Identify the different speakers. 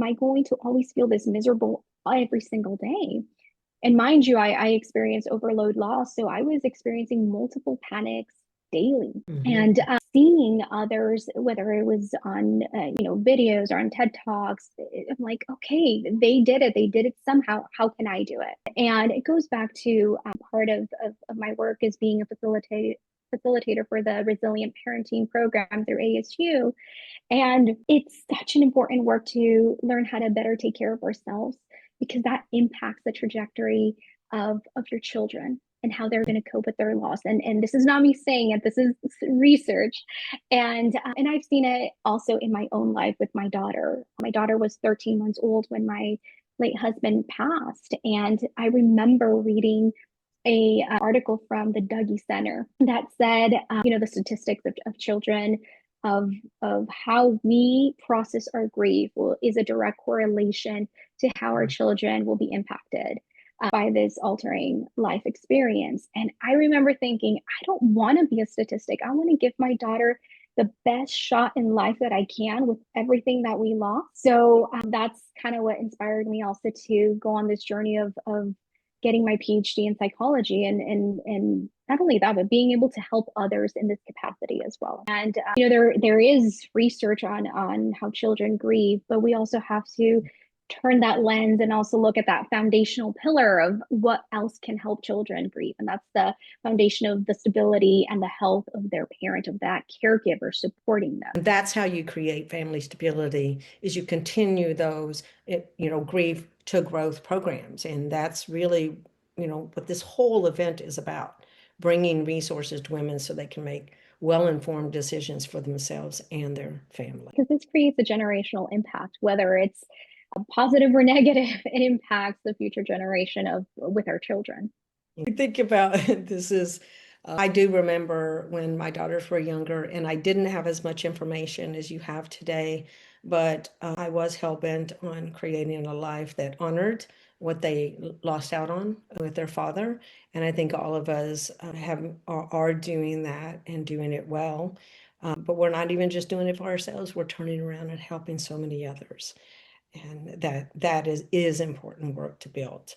Speaker 1: I going to always feel this miserable every single day? And mind you, I experienced overload loss. So I was experiencing multiple panics daily.
Speaker 2: Hmm.
Speaker 1: And seeing others, whether it was on, videos or on TED Talks, I'm like, okay, they did it. They did it somehow. How can I do it? And it goes back to part of my work as being a facilitator for the Resilient Parenting Program through ASU. And it's such an important work to learn how to better take care of ourselves because that impacts the trajectory of your children and how they're going to cope with their loss. And this is not me saying it, this is research. And I've seen it also in my own life with my daughter. My daughter was 13 months old when my late husband passed. And I remember reading a article from the Dougie Center that said, the statistics of children of how we process our grief is a direct correlation to how our children will be impacted by this altering life experience. And I remember thinking, I don't want to be a statistic. I want to give my daughter the best shot in life that I can with everything that we lost. So that's kind of what inspired me also to go on this journey of getting my PhD in psychology and not only that, but being able to help others in this capacity as well. And there is research on how children grieve, but we also have to turn that lens and also look at that foundational pillar of what else can help children grieve. And that's the foundation of the stability and the health of their parent, of that caregiver supporting them.
Speaker 2: And that's how you create family stability, is you continue those, grief to growth programs. And that's really, what this whole event is about, bringing resources to women so they can make well-informed decisions for themselves and their family.
Speaker 1: Because this creates a generational impact, whether it's positive or negative, it impacts the future generation of with our children.
Speaker 2: You think about this is, I do remember when my daughters were younger and I didn't have as much information as you have today, but I was hell-bent on creating a life that honored what they lost out on with their father. And I think all of us are doing that and doing it well. But we're not even just doing it for ourselves, we're turning around and helping so many others. And that is important work to build.